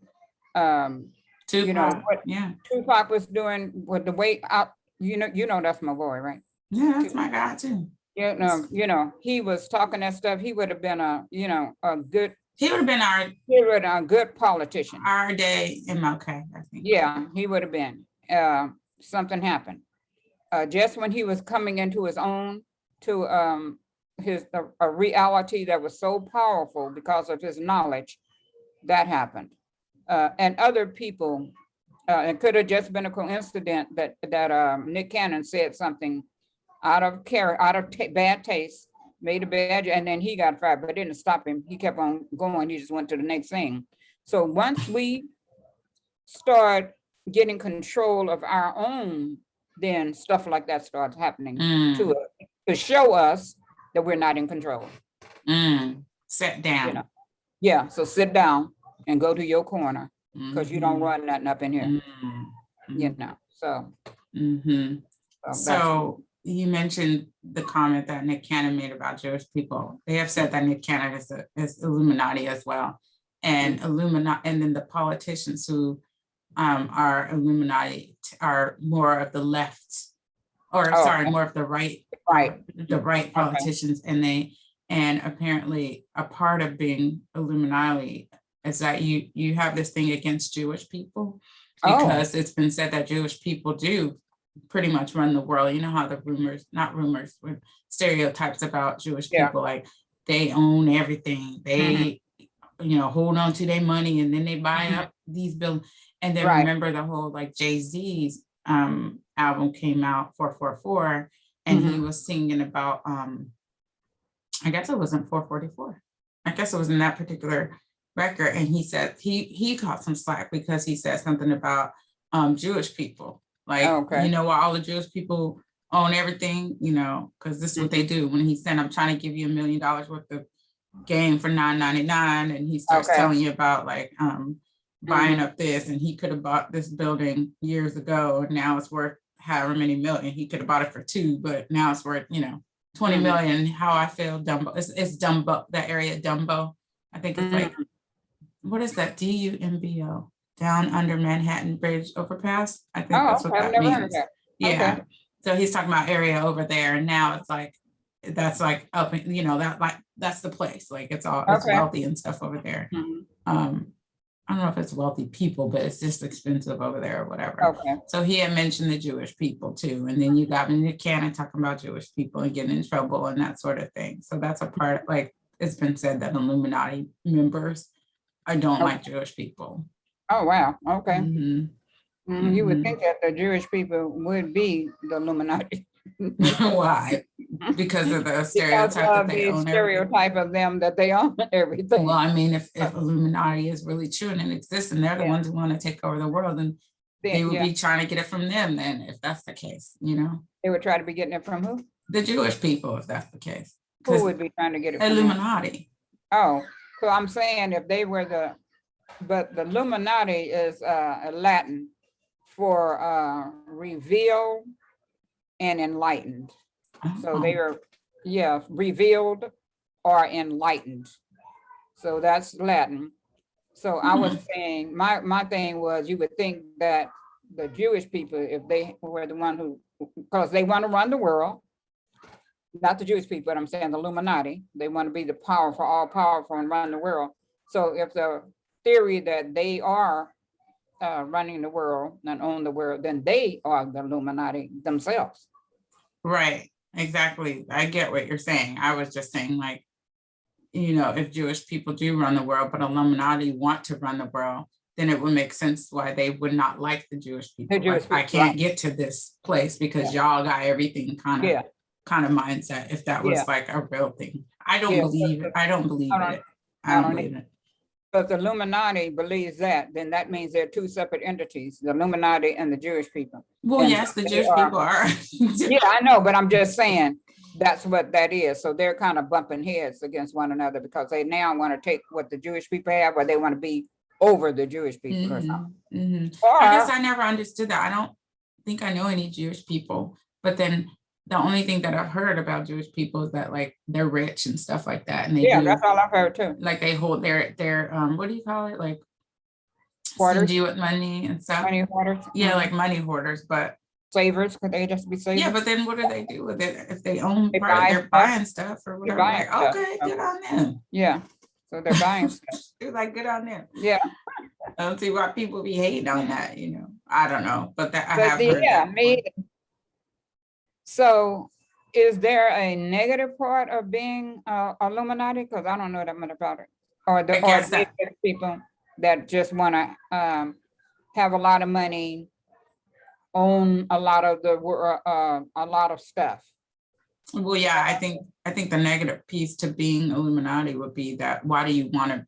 S1: Tupac,
S2: Tupac was doing with the way out, that's my boy, right?
S1: Yeah, that's my guy too.
S2: He was talking that stuff. He would have been a good.
S1: He would have been
S2: a good politician.
S1: Our day MLK, I think.
S2: Yeah, he would have been. Something happened. Just when he was coming into his own, to a reality that was so powerful because of his knowledge, that happened. And other people, it could have just been a coincidence that Nick Cannon said something out of bad taste, made a bad, and then he got fired, but it didn't stop him. He kept on going. He just went to the next thing. So once we start getting control of our own, then stuff like that starts happening to us, to show us that we're not in control.
S1: Sit down.
S2: Yeah, so sit down and go to your corner, because you don't run nothing up in here.
S1: So you mentioned the comment that Nick Cannon made about Jewish people. They have said that Nick Cannon is Illuminati as well, and and then the politicians who are Illuminati are more of the left, more of the right, the right politicians, and apparently a part of being Illuminati is that you have this thing against Jewish people, because it's been said that Jewish people do pretty much run the world. You know how the stereotypes about Jewish people, like they own everything. They, hold on to their money, and then they buy up these buildings. And then remember the whole, like, Jay-Z's album came out, 444, and he was singing about, I guess it wasn't 444. I guess it was in that particular record. And he said he caught some slack because he said something about Jewish people. Like, all the Jewish people own everything, because this is what they do. When he said, I'm trying to give you $1 million worth of game for $9.99, and he starts telling you about, like, buying up this, and he could have bought this building years ago, and now it's worth however many million. He could have bought it for 2, but now it's worth, 20 million. How I feel, Dumbo. It's Dumbo, that area, Dumbo. I think it's like, what is that? DUMBO, down under Manhattan Bridge overpass. I think that's what that means. Yeah. Okay. So he's talking about area over there, and now it's like, that's like up, that's the place. Like it's wealthy and stuff over there. I don't know if it's wealthy people, but it's just expensive over there or whatever. So he had mentioned the Jewish people too. And then you got Nick Cannon talking about Jewish people and getting in trouble and that sort of thing. So that's a part, like, it's been said that Illuminati members I don't
S2: Oh.
S1: like Jewish people.
S2: Oh, wow, okay.
S1: Mhm.
S2: You would
S1: Mhm.
S2: think that the Jewish people would be the Illuminati.
S1: Why? Because of the
S2: Because
S1: stereotype that
S2: of
S1: they
S2: the
S1: own everything.
S2: stereotype of them that they own everything.
S1: Well, I mean, if Illuminati is really true and it exists, and they're the
S2: Yeah.
S1: ones who want to take over the world, then they would
S2: Yeah,
S1: be trying to get it from them. Then, if that's the case, you know,
S2: they would try to be getting it from who?
S1: the Jewish people, if that's the case,
S2: Who
S1: because
S2: would be trying to get it from them?
S1: Illuminati.
S2: Oh, so I'm saying if they were but the Illuminati is a Latin for revealed and enlightened. So they
S1: Oh,
S2: are, yeah, revealed or enlightened. So that's Latin. So I was saying, my thing was, you would think that the Jewish people, if they were the one who, because they want to run the world, not the Jewish people, but I'm saying the Illuminati, they want to be the powerful, all powerful and run the world. So if the theory that they are running the world and own the world, then they are the Illuminati themselves.
S1: right, exactly. I get what you're saying. I was just saying, like, you know, if Jewish people do run the world, but Illuminati want to run the world, then it would make sense why they would not like the Jewish people.
S2: Jewish
S1: Like, I
S2: people,
S1: can't
S2: right.
S1: get to this place because y'all got everything
S2: Yeah,
S1: kind of mindset, if that was
S2: Yeah.
S1: like a real thing. I don't
S2: Yeah,
S1: believe it. I don't believe
S2: I don't-
S1: it. I don't believe it.
S2: but the Illuminati believes that, then that means they're two separate entities, the Illuminati and the Jewish people.
S1: Well,
S2: And
S1: yes, the
S2: they
S1: Jewish
S2: are-
S1: people are.
S2: Yeah, I know, but I'm just saying, that's what that is. So they're kind of bumping heads against one another because they now want to take what the Jewish people have, or they want to be over the Jewish people or something.
S1: Mhm.
S2: Or,
S1: I guess I never understood that. I don't think I know any Jewish people, but then the only thing that I've heard about Jewish people is that like they're rich and stuff like that, and they
S2: yeah,
S1: do
S2: that's all I've heard too.
S1: like they hold their what do you call it, like
S2: Hoarders,
S1: stingy with money and stuff.
S2: money hoarders.
S1: Yeah,
S2: Mhm.
S1: like money hoarders, but
S2: Savers, could they just be savers?
S1: yeah, but then what do they do with it if they own
S2: They
S1: part of
S2: buy
S1: they're
S2: stuff.
S1: buying stuff or whatever?
S2: buying
S1: Like,
S2: stuff,
S1: okay,
S2: so-
S1: good on them.
S2: Yeah, so they're buying stuff.
S1: They're like, good on them.
S2: Yeah,
S1: I don't see why people be hating on that, you know. I don't know, but that I
S2: but
S1: have heard
S2: yeah,
S1: that.
S2: me. So is there a negative part of being Illuminati? Because I don't know that much about it. Or the
S1: I guess
S2: or
S1: that-
S2: the people that just want to have a lot of money, own a lot of a lot of stuff.
S1: Well, yeah, I think the negative piece to being Illuminati would be that why do you want to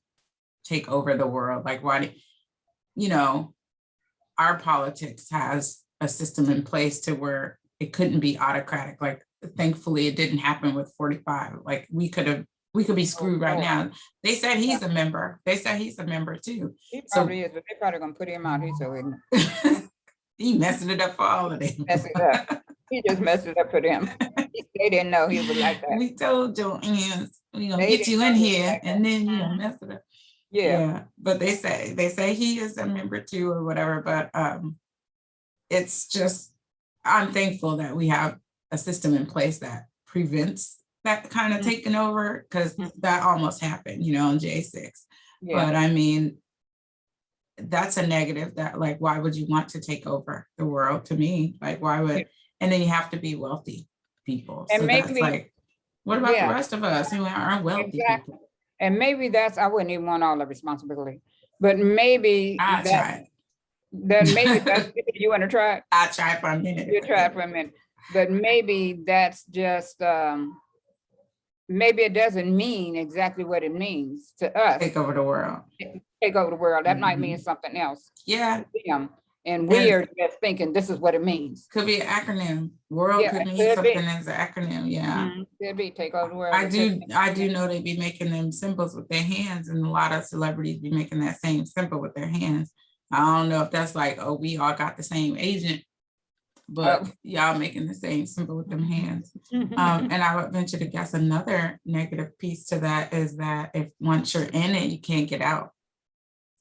S1: take over the world? Like, why do you know, our politics has a system in place to where it couldn't be autocratic. Like, thankfully, it didn't happen with 45. Like, we could be screwed right now. They said he's a member. They said he's a member too.
S2: He probably is, but they probably gonna put him out. He's so ignorant.
S1: He messing it up for all of them.
S2: Mess it up. He just messed it up for them. They didn't know he was like that.
S1: We told Joanne, we gonna
S2: They
S1: get you
S2: didn't
S1: in
S2: know he was
S1: here
S2: like
S1: and
S2: that.
S1: then you gonna mess it up.
S2: Yeah,
S1: But they say he is a member too or whatever, but it's just, I'm thankful that we have a system in place that prevents that kind of
S2: Mhm.
S1: taking over, because
S2: Mhm.
S1: that almost happened, you know, in J6.
S2: yeah.
S1: But I mean, that's a negative that, like, why would you want to take over the world? To me, like, why would, and then you have to be wealthy people.
S2: And
S1: So that's
S2: maybe-
S1: like, what about
S2: yeah.
S1: the rest of us who aren't wealthy
S2: Exactly.
S1: people?
S2: And maybe I wouldn't even want all the responsibility, but maybe
S1: I tried.
S2: you want to try it?
S1: I tried for a minute.
S2: You try it for a minute, but maybe that's just, maybe it doesn't mean exactly what it means to us.
S1: Take over the world.
S2: Take over the world. That might mean
S1: Mhm.
S2: something else
S1: Yeah,
S2: to them. And we are just thinking this is what it means.
S1: could be an acronym. World
S2: Yeah,
S1: could
S2: it
S1: mean
S2: could be.
S1: something as an acronym. Yeah.
S2: Mhm. Could be take over the world.
S1: I do know they be making them symbols with their hands, and a lot of celebrities be making that same symbol with their hands. I don't know if that's like, oh, we all got the same agent, but y'all making the same symbol with them hands. And I would venture to guess another negative piece to that is that if once you're in it, you can't get out,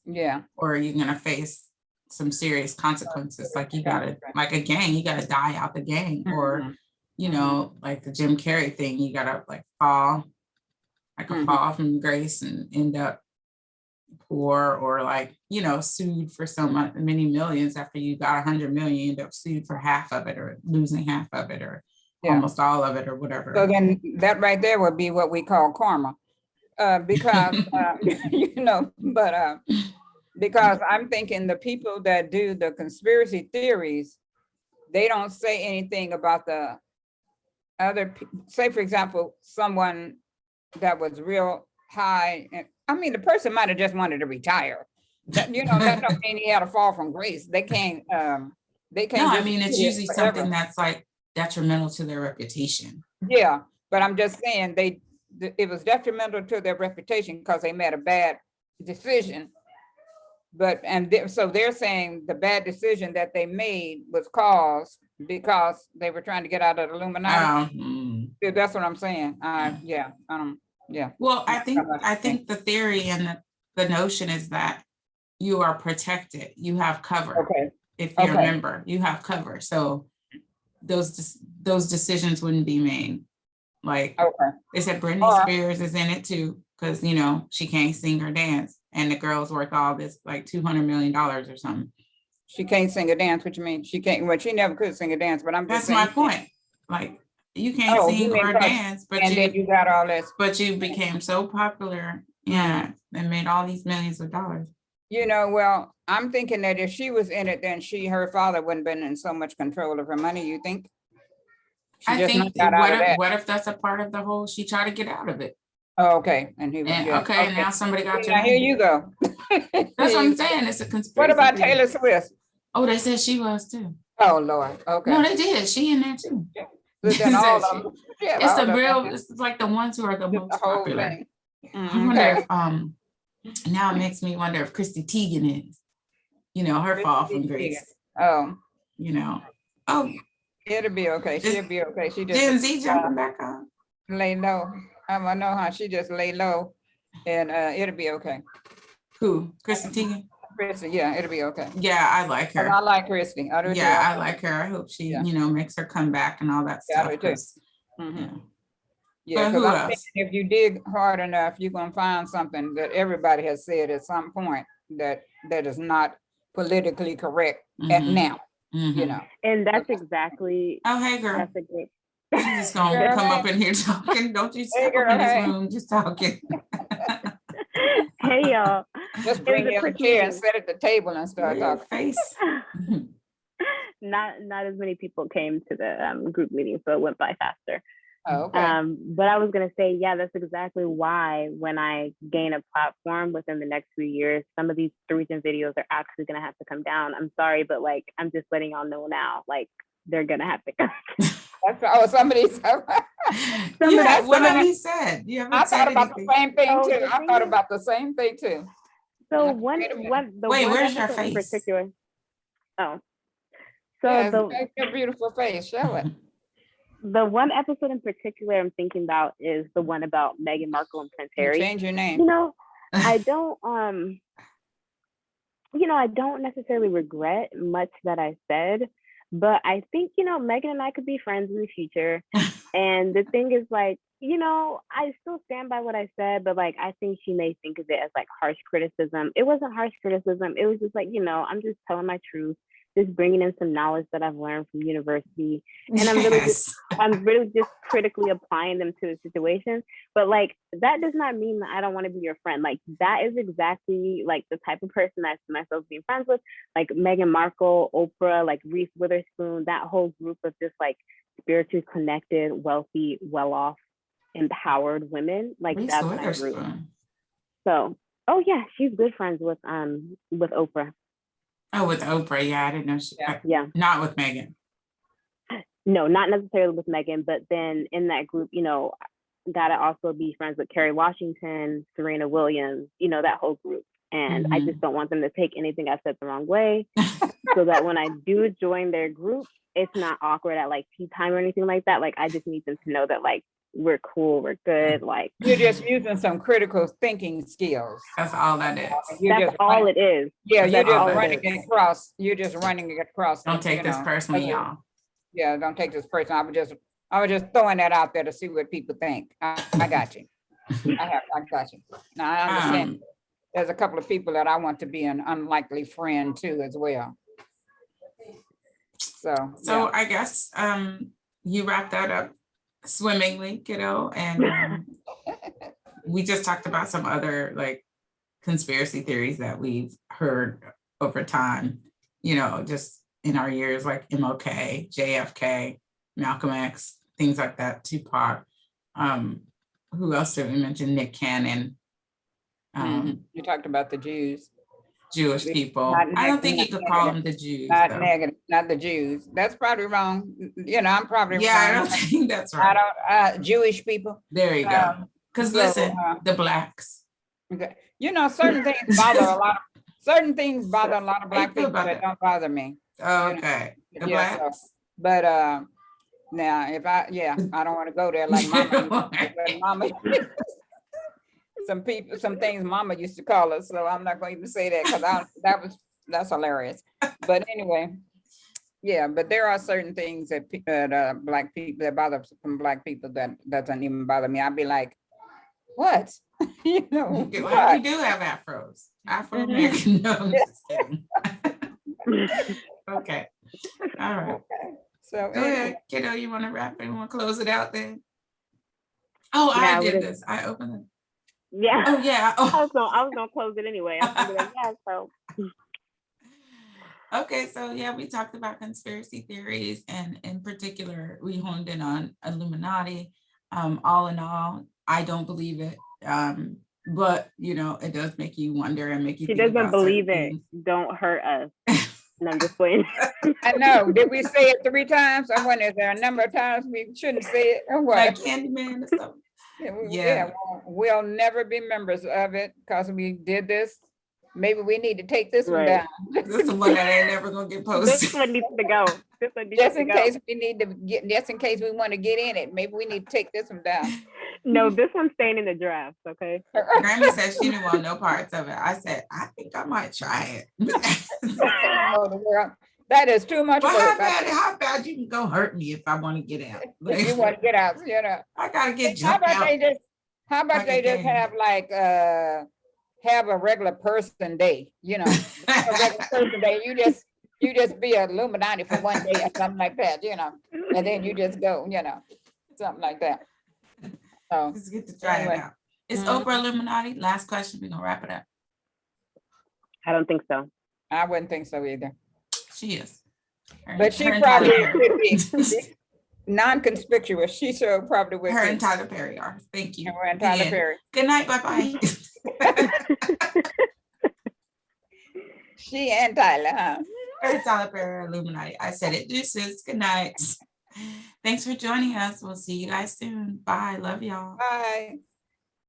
S2: Yeah,
S1: or you're gonna face some serious consequences. Like, you gotta, like a gang, you gotta die out the gang, or
S2: Mhm.
S1: you know, like the Jim Carrey thing, you gotta like fall, like a
S2: Mhm.
S1: fall from grace and end up poor, or like, you know, sued for so many millions. After you got 100 million, you end up sued for half of it, or losing half of it, or
S2: Yeah.
S1: almost all of it, or whatever.
S2: So then that right there would be what we call karma. Because, because I'm thinking the people that do the conspiracy theories, they don't say anything about the other, say for example, someone that was real high, and I mean, the person might have just wanted to retire. That, that don't mean he had a fall from grace. They can't, they can't.
S1: No, I
S2: just
S1: mean, it's
S2: do it
S1: usually
S2: forever.
S1: something that's like detrimental to their reputation.
S2: Yeah, but I'm just saying it was detrimental to their reputation because they made a bad decision. But, so they're saying the bad decision that they made was caused because they were trying to get out of the Illuminati. Yeah, that's what I'm saying. Yeah.
S1: Well, I think the theory and the notion is that you are protected. You have cover.
S2: Okay.
S1: If you're a member, you have cover. So those decisions wouldn't be made. Like they said, Britney Spears is in it too, because she can't sing or dance, and the girl's worth all this like $200 million or something.
S2: She can't sing or dance. What you mean? She can't. Well, she never could sing or dance. But I'm just saying,
S1: my point. Like you can't sing or dance, but
S2: then you got all this.
S1: But you became so popular, and made all these millions of dollars.
S2: Well, I'm thinking that if she was in it, then her father wouldn't have been in so much control of her money. You think?
S1: I think what if that's a part of the whole, she tried to get out of it.
S2: Oh, okay. And he was,
S1: and now somebody got your
S2: now here you go.
S1: That's what I'm saying. It's a conspiracy.
S2: What about Taylor Swift?
S1: Oh, they said she was too.
S2: Oh Lord. Okay.
S1: No, they did. She in there too.
S2: Then all of them,
S1: it's the real, it's like the ones who are the most popular. I wonder if now it makes me wonder if Chrissy Teigen is, her fall from grace.
S2: Oh. It'll be okay. She'll be okay. She just
S1: Gen Z jumping back on.
S2: Lay low. I know how she just lay low, and it'll be okay.
S1: Who? Chrissy Teigen?
S2: Chrissy, yeah, it'll be okay.
S1: Yeah, I like her.
S2: I like Chrissy. I do.
S1: Yeah, I like her. I hope she, makes her come back and all that stuff.
S2: I do too. Yeah, because I'm thinking if you dig hard enough, you're gonna find something that everybody has said at some point that is not politically correct at now.
S3: And that's exactly.
S1: Oh, hey girl.
S3: That's a great.
S1: She's just gonna come up in here talking. Don't you step up in this room just talking.
S3: Hey y'all.
S2: Just bring your chair and sit at the table and start talking.
S1: Face.
S3: Not as many people came to the group meeting, so it went by faster.
S2: Oh, okay.
S3: But I was gonna say, yeah, that's exactly why when I gain a platform within the next few years, some of these region videos are actually gonna have to come down. I'm sorry, but like I'm just letting y'all know now, like they're gonna have to come.
S2: Somebody
S1: what have you said?
S2: I thought about the same thing too. I thought about the same thing too.
S3: So
S1: where's your face?
S3: In particular? Oh, so
S2: your beautiful face. Show it.
S3: The one episode in particular I'm thinking about is the one about Meghan Markle and Prince Harry.
S2: Change your name.
S3: I don't I don't necessarily regret much that I said, but I think, Meghan and I could be friends in the future. And the thing is like, I still stand by what I said, but like, I think she may think of it as like harsh criticism. It wasn't harsh criticism. It was just like, I'm just telling my truth, just bringing in some knowledge that I've learned from university. And I'm really just critically applying them to the situation. But like, that does not mean that I don't want to be your friend. Like that is exactly like the type of person I see myself being friends with, like Meghan Markle, Oprah, like Reese Witherspoon, that whole group of just like spiritually connected, wealthy, well-off, empowered women. Like
S1: Reese
S3: that's my group. So, oh yeah, she's good friends with Oprah.
S1: Oh, with Oprah, yeah, I didn't know she.
S3: Yeah,
S1: not with Meghan.
S3: No, not necessarily with Meghan, but then in that group, gotta also be friends with Kerry Washington, Serena Williams, that whole group. And I just don't want them to take anything I said the wrong way, so that when I do join their group, it's not awkward at like tea time or anything like that. Like I just need them to know that like we're cool, we're good. Like
S2: you're just using some critical thinking skills.
S1: That's all that is.
S3: That's all it is.
S2: Yeah, you're just running it across. You're just running it across.
S1: Don't take this personally, y'all.
S2: Yeah, don't take this personally. I was just throwing that out there to see what people think. I got you. I got you. Now I understand. There's a couple of people that I want to be an unlikely friend too as well. So yeah.
S1: I guess you wrapped that up swimmingly, kiddo, and we just talked about some other like conspiracy theories that we've heard over time, just in our years, like MLK, JFK, Malcolm X, things like that, Tupac. Who else did we mention? Nick Cannon,
S2: You talked about the Jews.
S1: Jewish people.
S2: Not
S1: I don't think you could call them
S2: negative.
S1: the Jews.
S2: Not
S1: though.
S2: negative, not the Jews. That's probably wrong. I'm probably
S1: Yeah, I
S2: wrong.
S1: don't think that's
S2: I
S1: right.
S2: don't, Jewish people.
S1: There you go. Because
S2: so,
S1: listen, the blacks.
S2: Okay. Certain things bother a lot of, certain things bother a lot of
S1: How you
S2: black
S1: feel
S2: people
S1: about
S2: that
S1: that?
S2: don't bother me.
S1: Oh, okay. The
S2: Yeah, so,
S1: blacks.
S2: but now if I don't want to go there like mama. But mama some things mama used to call us, so I'm not going to even say that because that's hilarious. But anyway, yeah, but there are certain things that black people that bother some black people that doesn't even bother me. I'd be like, what?
S1: Well,
S2: what?
S1: we do have afros. Afro-American. No, I'm just kidding. Okay. All right.
S2: Okay. So
S1: Go ahead, kiddo. You want to wrap it? You want to close it out then? Oh,
S3: Yeah,
S1: I did this. I opened it.
S3: Yeah.
S1: Oh, yeah.
S3: I
S1: Oh.
S3: was gonna close it anyway. I was gonna be like, yeah, so.
S1: Okay, so yeah, we talked about conspiracy theories, and in particular, we honed in on Illuminati. All in all, I don't believe it, but it does make you wonder and make you.
S3: She
S1: think
S3: doesn't
S1: about
S3: believe it.
S1: things.
S3: Don't hurt us. And I'm just playing.
S2: I know. Did we say it 3 times? I wonder, is there a number of times we shouldn't say it or what?
S1: Like Candyman or something.
S2: Yeah, we'll never be members of it because we did this. Maybe we need to take this one
S3: Right.
S2: down.
S1: This is one that ain't never gonna get posted.
S3: This one needs to go. This one needs
S2: Just
S3: to
S2: in
S3: go.
S2: case we need to get, just in case we want to get in it, maybe we need to take this one down.
S3: No, this one's staying in the draft, okay?
S1: Grammy said she didn't want no parts of it. I said, I think I might try it.
S2: Oh, the world. That is too much
S1: But
S2: work.
S1: how bad you can go hurt me if I want to get out? Like,
S2: You want to get out,
S1: I gotta get
S2: How
S1: jumped
S2: about
S1: out.
S2: how about
S1: like
S2: they
S1: a
S2: just
S1: game.
S2: have like have a regular person day, a regular person day. You just be an Illuminati for one day or something like that, and then you just go, something like that. So
S1: Just get to try
S2: anyway.
S1: it out. Is
S2: Mhm.
S1: Oprah Illuminati? Last question. We're gonna wrap it up.
S3: I don't think so.
S2: I wouldn't think so either.
S1: She is.
S2: But she
S1: her and
S2: probably
S1: Tyler Perry.
S2: could be non-conspicuous. She sure probably would.
S1: Her
S2: be.
S1: and Tyler Perry are. Thank you.
S2: Her and Tyler
S1: The end.
S2: Perry.
S1: Good night. Bye bye.
S2: She and Tyler, huh?
S1: Her and Tyler Perry are Illuminati. I said it. Deuces. Good night. Thanks for joining us. We'll see you guys soon. Bye. Love y'all.
S2: Bye.